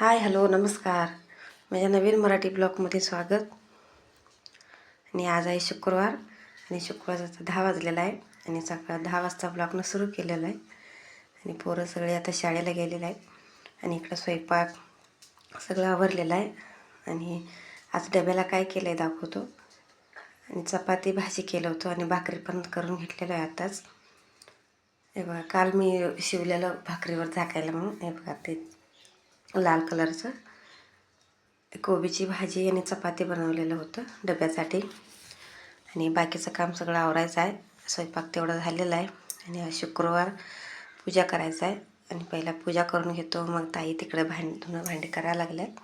हाय, hello, नमस्कार. माझ्या नवीन मराठी ब्लॉगमध्ये स्वागत. आणि आज आहे शुक्रवार आणि शुक्रवारचा 10 वाजलेला आहे आणि सकाळ 10 वाजता ब्लॉगनं सुरू केलेलं आहे. आणि पोरं सगळे आता शाळेला गेलेलं आहे आणि इकडं स्वयंपाक सगळं आवरलेलं आहे. आणि आज डब्याला काय केलं आहे दाखवतो. आणि चपाती भाजी केलं होतं आणि भाकरी पण करून घेतलेलं आहे आताच. हे बघा, काल मी शिवलेलं भाकरीवर झाकायला म्हणून. हे बघा, ते लाल कलरचं कोबीची भाजी आणि चपाती बनवलेलं होतं डब्यासाठी. आणि बाकीचं काम सगळं आवरायचं आहे. स्वयंपाक तेवढा झालेला आहे. आणि आज शुक्रवार पूजा करायचं आहे. आणि पहिला पूजा करून घेतो, मग ताई तिकडे धुणं भांडी करायला लागल्यात.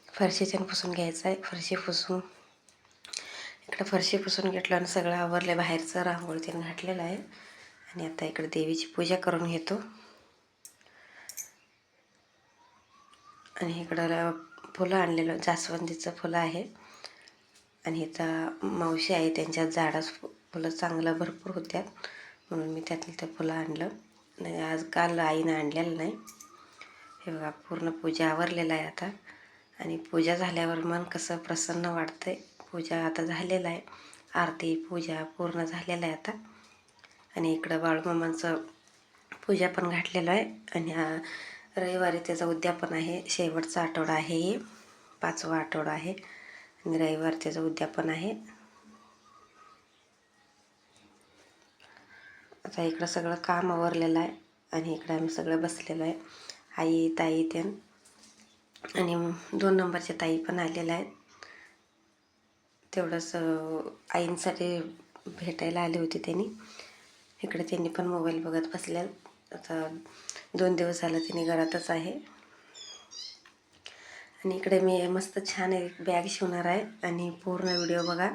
फरशीचं पुसून घ्यायचं आहे. फरशी पुसून इकडं फरशी पुसून घेतलं आणि सगळं आवरलं. बाहेरचं रांगोळी त्यानं घातलेलं आहे. आणि आता इकडे देवीची पूजा करून घेतो. आणि इकडं फुलं आणलेलं जास्वंदीचं फुलं आहे. आणि इथं मावशी आहे, त्यांच्यात झाडं फुलं चांगलं भरपूर होत्यात म्हणून मी त्यातलं ते फुलं आणलं. नाही, आज काल आईनं आणलेलं नाही. हे बघा, पूर्ण पूजा आवरलेलं आहे आता. आणि पूजा झाल्यावर मन कसं प्रसन्न वाटतंय. पूजा आता झालेलं आहे, आरती पूजा पूर्ण झालेलं आहे आता. आणि इकडं बाळूमामांचं पूजा पण घातलेलं आहे. आणि रविवारी त्याचं उद्यापन आहे. शेवटचा आठवडा आहे, 5वा आठवडा आहे आणि रविवार त्याचं उद्यापन आहे. आता इकडं सगळं काम आवरलेलं आहे. आणि इकडं आम्ही सगळं बसलेलो आहे, आई ताई त्यान. आणि 2 नंबरचे ताई पण आलेल्या आहेत. तेवढंच आईंसाठी भेटायला आले होते त्यांनी. इकडे त्यांनी पण मोबाईल बघत बसल्या. आता 2 दिवस झालं त्यांनी घरातच आहे. आणि इकडे मी मस्त छान एक बॅग शिवणार आहे आणि पूर्ण व्हिडिओ बघा.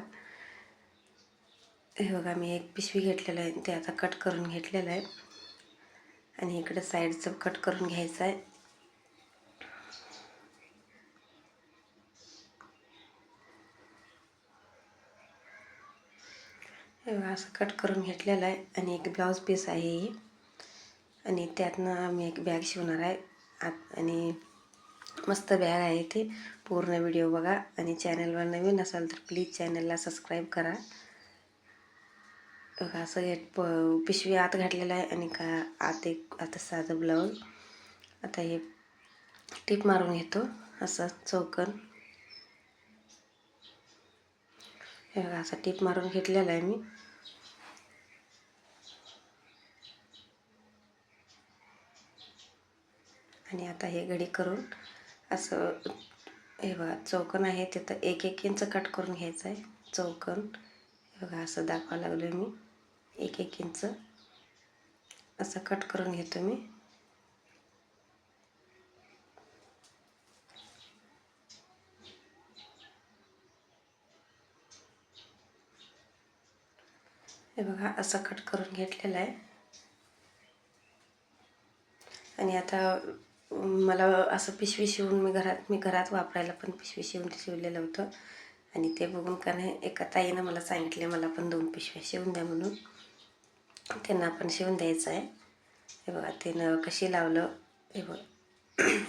हे बघा, मी एक पिशवी घेतलेलं आहे, ते आता कट करून घेतलेलं आहे. आणि इकडे साईडचं कट करून घ्यायचं आहे. हे बघा, असं कट करून घेतलेलं आहे. आणि एक ब्लाऊज पीस आहे ही. आणि त्यातनं मी एक बॅग शिवणार आहे आणि मस्त बॅग आहे ती. पूर्ण व्हिडिओ बघा. आणि चॅनलवर नवीन असाल तर प्लीज चॅनलला सबस्क्राईब करा. बघा, असं हे पिशवी आत घातलेलं आहे आणि आता साधं ब्लाऊज. आता हे टीप मारून घेतो असं चौकन. हे बघा, असं टीप मारून घेतलेलं आहे मी. आणि आता हे घडी करून असं, हे बघा, चौकन आहे तिथं 1-1 इंच कट करून घ्यायचं आहे चौकन. हे बघा, असं दाखवायला लागलो आहे मी. 1-1 इंच असं कट करून घेतो मी. हे बघा, असं कट करून घेतलेलं आहे. आणि आता मला असं पिशवी शिवून मी घरात वापरायला पण पिशवी शिवलेलं होतं. आणि ते बघून का नाही, एका ताईनं मला सांगितले मला पण 2 पिशव्या शिवून द्या म्हणून. त्यांना पण शिवून द्यायचं आहे. हे बघा, त्यानं कशी लावलं. हे बघ,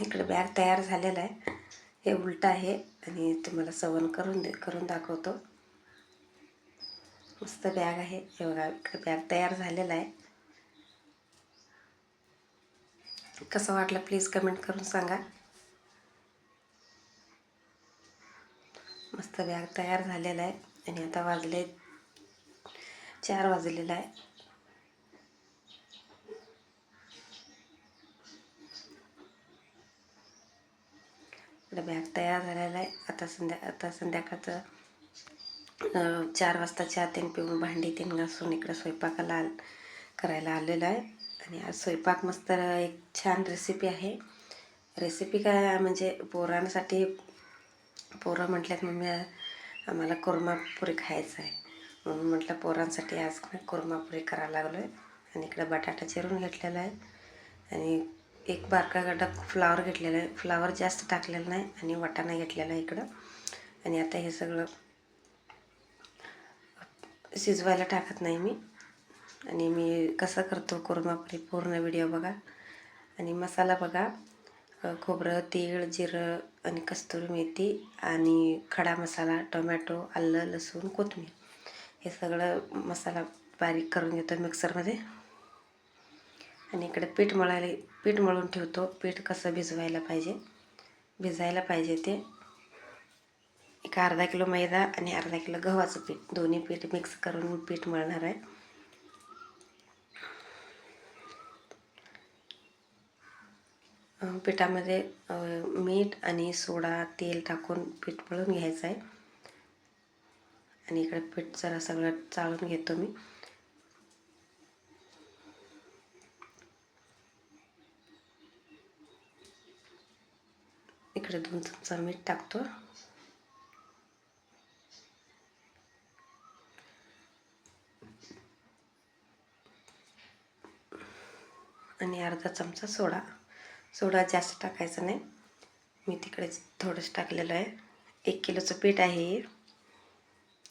इकडे बॅग तयार झालेला आहे. हे उलटं आहे आणि तुम्हाला सवण करून दाखवतो. मस्त बॅग आहे. हे बघा, इकडे बॅग तयार झालेला आहे. कसं वाटलं प्लीज कमेंट करून सांगा. मस्त बॅग तयार झालेला आहे. आणि आता वाजले 4 वाजलेला आहे. बॅग तयार झालेला आहे. आता संध्याकाळचं 4 वाजता चहा तेन पिऊन भांडी तेन घासून इकडं स्वयंपाकाला करायला आलेलं आहे. आणि आज स्वयंपाक मस्त एक छान रेसिपी आहे. रेसिपी काय म्हणजे पोरांसाठी. पोरं म्हटल्यात मम्मी आम्हाला कुर्मापुरी खायचं आहे म्हणून म्हटलं पोरांसाठी आज कुर्मापुरी करायला लागलो आहे. आणि इकडं बटाटा चिरून घेतलेला आहे. आणि एक बारका गड्डा फ्लावर घेतलेला आहे. फ्लावर जास्त टाकलेलं नाही. आणि वाटाणा घेतलेला आहे इकडं. आणि आता हे सगळं शिजवायला टाकत नाही मी. आणि मी कसं करतो कुर्मापुरी पूर्ण व्हिडिओ बघा. आणि मसाला बघा, खोबरं, तीळ, जिरं आणि कस्तुरी मेथी आणि खडा मसाला, टोमॅटो, आलं, लसूण, कोथिंबीर हे सगळं मसाला बारीक करून घेतो मिक्सरमध्ये. आणि इकडे पीठ मळून ठेवतो. पीठ कसं भिजायला पाहिजे ते एक अर्धा किलो मैदा आणि अर्धा किलो गव्हाचं पीठ, दोन्ही पीठ मिक्स करून पीठ मळणार आहे. पिठामध्ये मीठ आणि सोडा, तेल टाकून पीठ मळून घ्यायचं आहे. आणि इकडे पीठ जरा सगळं चाळून घेतो मी. इकडे 2 चमचा मीठ टाकतो. आणि अर्धा चमचा सोडा जास्त टाकायचा नाही, मी तिकडे थोडंच टाकलेलं आहे. 1 किलोचं पीठ आहे हे.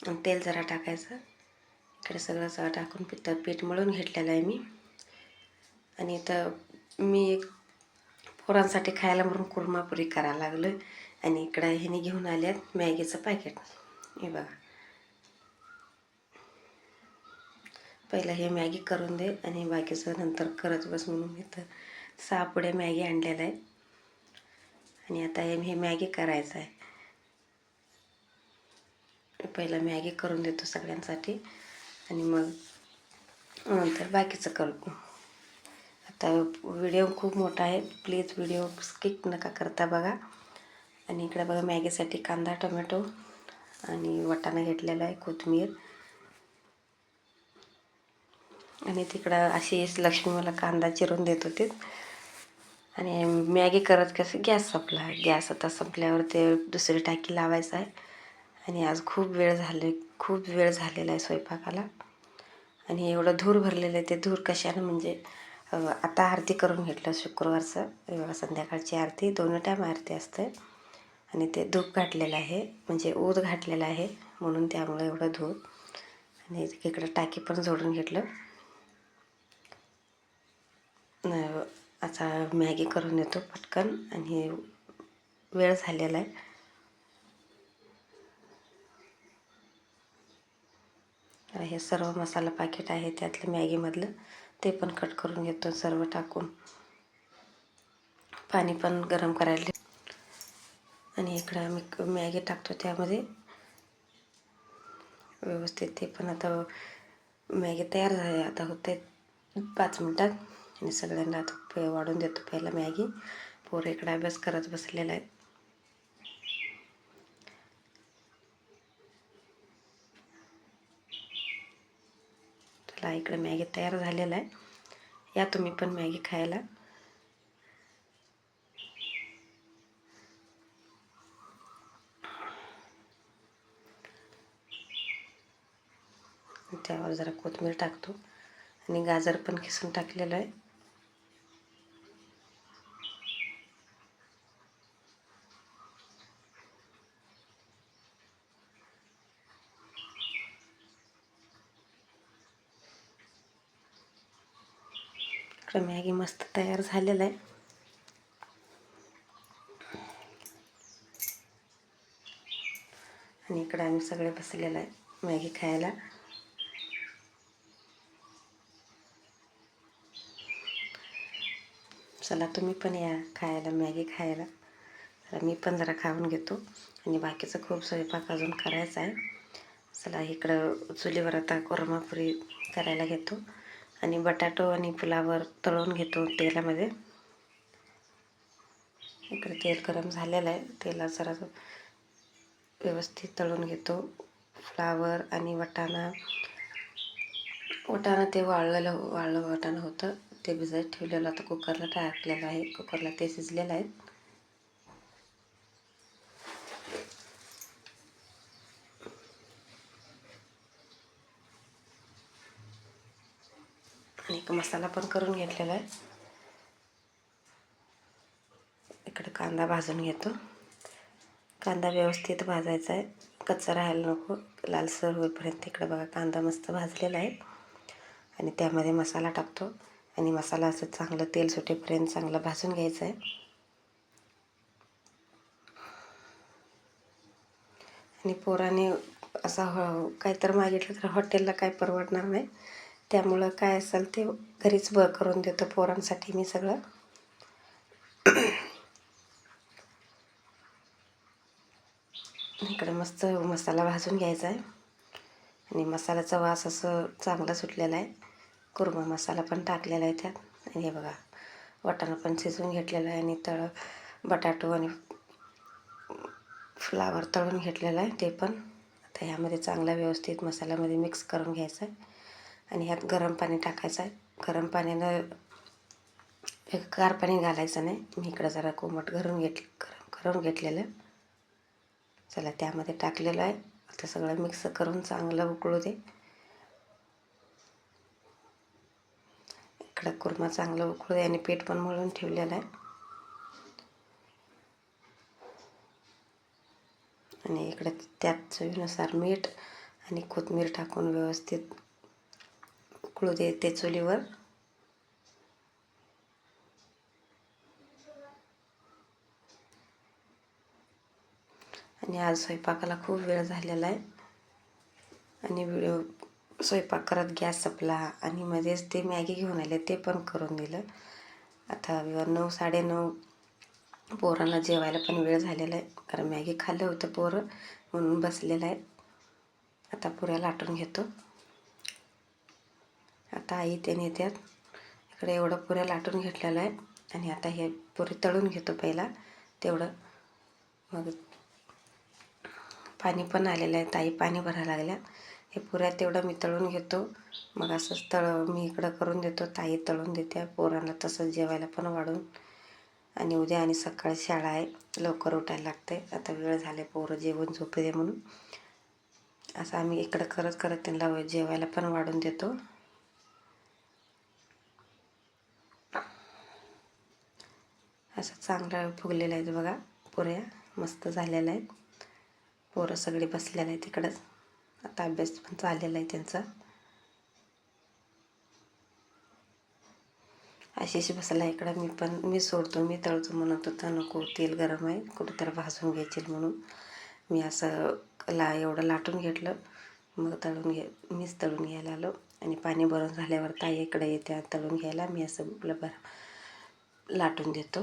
आणि तेल जरा टाकायचं. इकडे सगळं टाकून पीठ मळून घेतलेलं आहे मी. आणि इथं मी पोरांसाठी खायला म्हणून कुर्मापुरी करायला लागलो. आणि इकडं ह्याने घेऊन आल्यात मॅगीचं पॅकेट. हे बघा, पहिलं हे मॅगी करून दे आणि बाकीचं नंतर करत बस म्हणून इथं 6 पुढे मॅगी आणलेलं आहे. आणि आता हे मॅगी करायचं आहे. पहिलं मॅगी करून देतो सगळ्यांसाठी आणि मग नंतर बाकीचं करू. आता व्हिडिओ खूप मोठा आहे, प्लीज व्हिडिओ स्किप नका करता बघा. आणि इकडे बघा मॅगीसाठी कांदा, टोमॅटो आणि वाटाणा घेतलेला आहे, कोथिंबीर. आणि तिकडं अशी लक्ष्मी मला कांदा चिरून देत होती. आणि मॅगी करत कसं गॅस आता संपल्यावर ते दुसरी टाकी लावायचं आहे. आणि आज खूप वेळ झालेला आहे स्वयंपाकाला. आणि एवढं धूर भरलेलं आहे. ते धूर कशानं म्हणजे आता आरती करून घेतलं शुक्रवारचं. संध्याकाळची आरती 2 टाईम आरती असते. आणि ते धूप घातलेलं आहे, म्हणजे ऊद घातलेला आहे म्हणून त्यामुळे एवढं धूर. आणि इकडं टाकी पण जोडून घेतलं. आता मॅगी करून येतो पटकन, आणि वेळ झालेला आहे. हे सर्व मसाला पॅकेट आहे त्यातलं मॅगीमधलं, ते पण कट करून घेतो सर्व टाकून. पाणी पण गरम करायला. आणि इकडं आम्ही मॅगी टाकतो त्यामध्ये व्यवस्थित. ते पण आता मॅगी तयार झाली. आता होते 5 मिनटात. आणि सगळ्यांना आता वाढून देतो पहिला मॅगी. पोरं इकडे अभ्यास करत बसलेला आहे. चला, इकडे मॅगी तयार झालेला आहे. या तुम्ही पण मॅगी खायला. त्यावर जरा कोथिंबीर टाकतो आणि गाजर पण किसून टाकलेलं आहे. इकडे मॅगी मस्त तयार झालेलं आहे. आणि इकडे आम्ही सगळे बसलेलं आहे मॅगी खायला. चला, तुम्ही पण या खायला, मॅगी खायला. तर मी पण जरा खाऊन घेतो. आणि बाकीचं खूप स्वयंपाक अजून करायचा आहे. चला, इकडं चुलीवर आता कुर्मापुरी करायला घेतो. आणि बटाटो आणि फ्लावर तळून घेतो तेलामध्ये. इकडे तेल गरम झालेलं आहे. तेलात जरा व्यवस्थित तळून घेतो फ्लावर आणि वाटाणा ते वाळलं वाटाणं होतं, ते भिजत ठेवलेलं. आता कुकरला टाकलेलं आहे. कुकरला ते शिजलेलं आहे. आणि एक मसाला पण करून घेतलेला आहे. इकडे कांदा भाजून घेतो. कांदा व्यवस्थित भाजायचा आहे, कच्चा राहायला नको, लालसर होईपर्यंत. इकडे बघा कांदा मस्त भाजलेला आहे. आणि त्यामध्ये मसाला टाकतो. आणि मसाला असं चांगलं तेल सुटेपर्यंत चांगलं भाजून घ्यायचं आहे. आणि पोराने असं काहीतरी मागितलं तर हॉटेलला काय परवडणार नाही, त्यामुळं काय असेल ते घरीच करून देतो पोरांसाठी मी सगळं. इकडे मस्त मसाला भाजून घ्यायचा आहे आणि मसाल्याचा वास असं चांगला सुटलेला आहे. कुर्मा मसाला पण टाकलेला आहे त्यात. आणि हे बघा, वाटाणा पण शिजवून घेतलेलं आहे आणि बटाटो आणि फ्लावर तळून घेतलेलं आहे ते पण. आता ह्यामध्ये चांगला व्यवस्थित मसाल्यामध्ये मिक्स करून घ्यायचं आहे आणि ह्यात गरम पाणी टाकायचं आहे. गरम पाण्यानं गार पाणी घालायचं नाही. मी इकडं जरा कोमट गरम करून घेतलेलं. चला त्यामध्ये टाकलेलं आहे. आता सगळं मिक्स करून चांगलं उकळू दे. इकडं कुर्मा चांगलं उकळू दे आणि पीठ पण मळून ठेवलेलं आहे. आणि इकडे त्यात चवीनुसार मीठ आणि कोथिंबीर टाकून व्यवस्थित उकळू दे ते चुलीवर. आणि आज स्वयंपाकाला खूप वेळ झालेला आहे आणि स्वयंपाक करत गॅस संपला आणि मध्येच ते मॅगी घेऊन आले, ते पण करून दिलं. आता 9 9:30 पोरांना जेवायला पण वेळ झालेला आहे, कारण मॅगी खाल्लं होतं पोरं म्हणून बसलेलं आहे. आता पुऱ्या लाटून घेतो. आता आई त्याने येतात. इकडे एवढं पुऱ्या लाटून घेतलेलं आहे आणि आता हे पुरी तळून घेतो पहिला तेवढं. मग पाणी पण आलेलं आहे, ताई पाणी भरायला लागल्या. हे पुऱ्या तेवढं मी तळून घेतो. मग असंच मी इकडं करून देतो, ताई तळून देते पोरांना तसंच जेवायला पण वाढून. आणि उद्या आणि सकाळी शाळा आहे, लवकर उठायला लागते. आता वेळ झाले, पोरं जेवण झोपू दे म्हणून असं आम्ही इकडं करत करत त्यांना जेवायला पण वाढून देतो. असं चांगलं फुगलेलं आहे बघा, पुऱ्या मस्त झालेल्या आहेत. पोरं सगळे बसलेले आहेत तिकडंच. आता अभ्यास पण चाललेला आहे त्यांचा. आशिष बसला इकडं. मी सोडतो, मी तळतो म्हणत होता. नको, तेल गरम आहे, कुठं तर भाजून घ्यायची म्हणून मी असं एवढं लाटून घेतलं. मग मीच तळून घ्यायला आलो. आणि पाणी भरून झाल्यावर ताई इकडे येते तळून घ्यायला. मी असं लाटून देतो.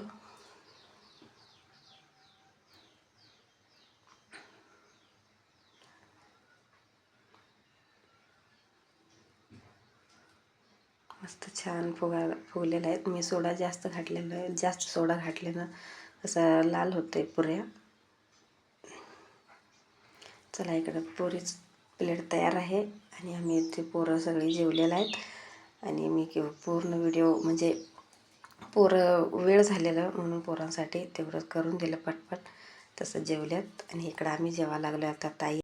मस्त छान फुगलेलं आहेत. मी सोडा जास्त घातलेला आहे, जास्त सोडा घातल्यानं असं लाल होतं आहे पुऱ्या. चला इकडं पुरीच प्लेट तयार आहे आणि आम्ही ते पोरं सगळी जेवलेलं आहेत. आणि मी पूर्ण व्हिडिओ म्हणजे वेळ झालेला म्हणून पोरांसाठी तेवढं करून दिलं पटपट. तसं जेवल्यात आणि इकडं आम्ही जेवायला लागलो. आता ताई